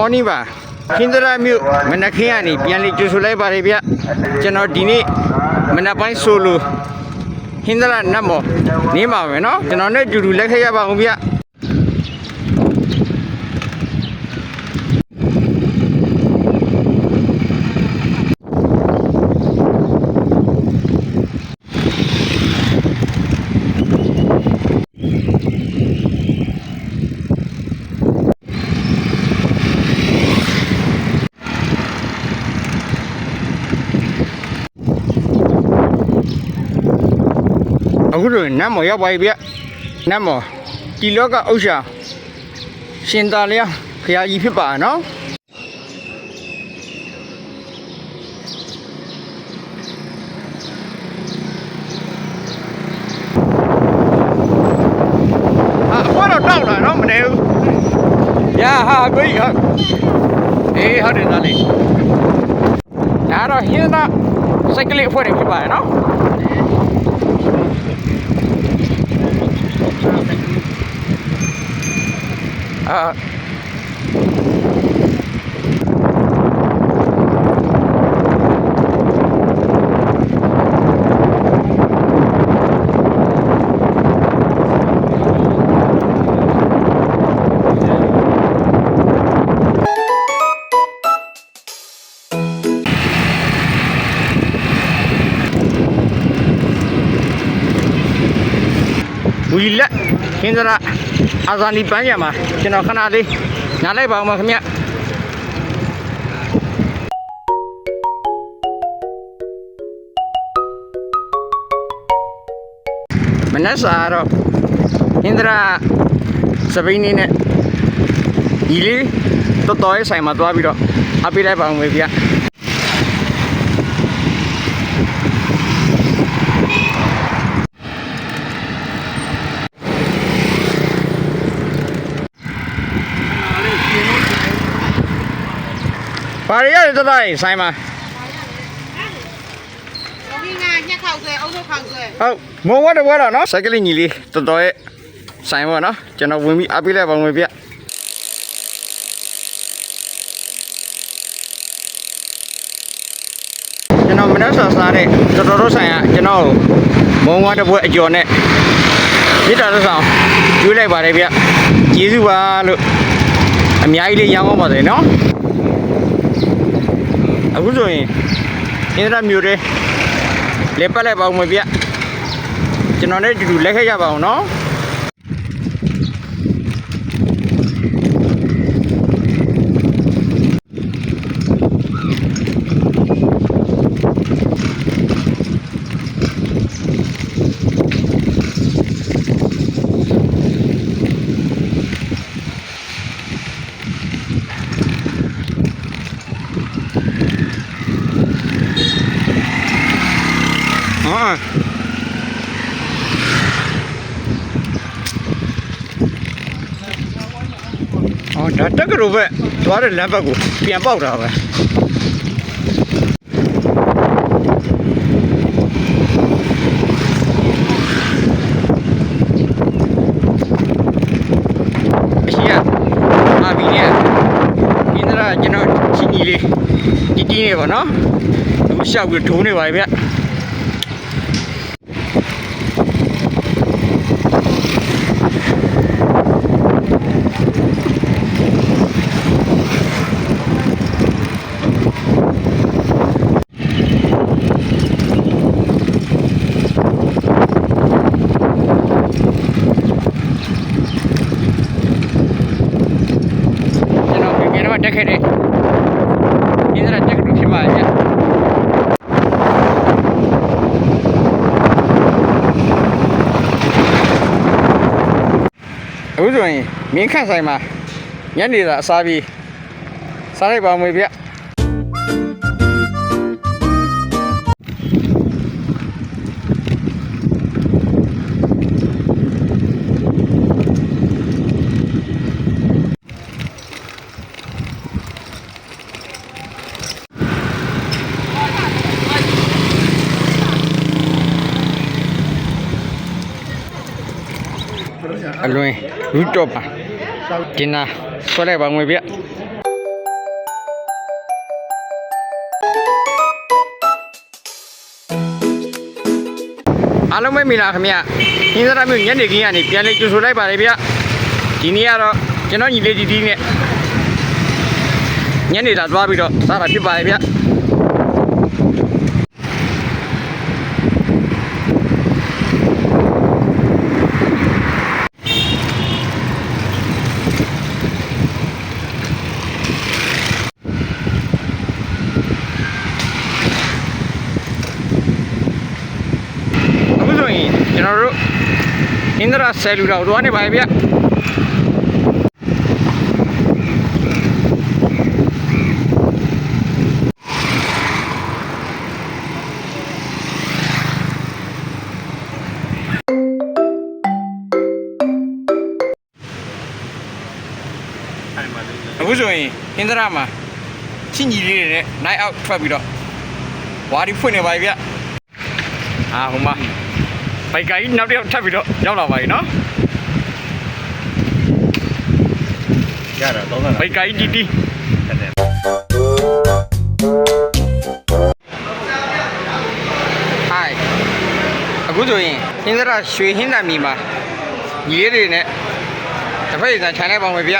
Morning ပါခင်းသရမြို့မနက်ခင်းကနေပြန်လေကြိုဆိုလိုက်ပါတယ်ဗျကျွန်တော်ဒီနေ့မနက်ပိုင်းဆိုလို့ခင်းသရနတ်မော်နေပါမယ်နော်ကျွန်တော်နဲ့အတူတူလက်ခရပါအောင်ဗျအခုတော့နတ်မော်ရောက်ပါပြီဗျနတ်မော်ဒီလောကဥစ္စာရှင်သာလျာခရာကြီးဖြစ်ပါနော်ဘာတော့တောက်လာတော့မနေဘူးညာဟာကိုကြီးဟုတ်အေးဟုတ်တယ်သားလေးဒါတော့ဟင်းသားစိတ်ကလေးအဖွဲ့တွေဖြစ်ပါရဲ့နော်ဝီလက်ခင်းသရအာဇာနည်ပန်းရမှာကျွန်တော်ခဏလေးနားလိုက်ပါအောင်ပါခင်ဗျမနက်စာတော့ခင်းသရစပိန်နေနဲ့ဒီလေးတော်ရဲ့ဆိုင်မှာသွားပြီးတော့အပေးလိုက်ပါအောင်ဗျဘာရရတဲ့တိုင်းဆိုင်မှာညက်ခောက်ဆွဲအုံးထုတ်ခောက်ဆွဲဟုတ်မုံဝတ်တော့နော်စိုက်ကလေးညီလေးတော်ရဲ့ဆိုင်ပေါ့နော်ကျွန်တော်ဝင်ပြီးအပေးလိုက်ပါမယ်ဗျကျွန်တော်မနှက်ဆော်စားတဲ့တော်တို့ဆိုင်ကကျွန်တော်မုံဝတ်တစ်ပွဲအကျော်နဲ့မြစ်တာသဆောင်ကျွေးလိုက်ပါတယ်ဗျကျေးဇူးပါလို့အများကြီးလေးရောင်းအောင်ပါတယ်နော်အခုဆိုရင်အင်းရမျိုးတွေလက်ပတ်လိုက်ပါဦးမဗျကျွန်တော်နဲ့အတူတူလက်ခရပါအောင်နော်ဒါတက်ကြလို့ပဲသွားတဲ့လမ်းဘက်ကိုပြန်ပေါက်တာပဲအရှိရအာဘီနဲ့အင်းဒရာကျွန်တော်ချင်းကြီးလေးတီးနေပါနော်သူရှောက်ပြီးဒိုးနေပါဗျတက်ခဲ့တဲ့ဒီစရတက်ကြဖြစ်ပါရဲ့အခုဆိုရင်မင်းခန့်ဆိုင်မှာညနေသာအစားပြီးစားလိုက်ပါမယ်ဗျအလွင်ရူတော့ပါကျင်းနာဆွဲလိုက်ပါငွေဗျ အားလုံးပဲမိလားခင်ဗျဟင်းသရမြို့ညနေခင်းကနေပြန်လေးကြိုဆိုလိုက်ပါတယ်ဗျဒီနေ့ကတော့ကျွန်တော်ညီလေးဒီနဲ့ညနေလာသွားပြီးတော့စားတာဖြစ်ပါတယ်ဗျကျွန်တော်တို့အင်ဒရာဆယ်လူလောက်သွားနေပါပြီဗျအခုဆိုရင်အင်ဒရာမှာချင်းကြီးလေးတွေနဲ့ night out ထွက်ပြီးတော့ဝါဒီဖွင့်နေပါပြီဗျဟိုမှာဘိုက်ကကြီးနောက်တစ်ယောက်ထပ်ပြီးတော့ရောက်လာပါပြီနော်ရတာတော့လား ဘိုက်ကကြီးတီတီဟိုင်အခုဆိုရင်ဟင်းသရရွှေဟင်းတံမီမှာညီလေးတွေနဲ့တစ်ဖက်ရည်ဆန်ခြံလိုက်ပါမယ်ဗျ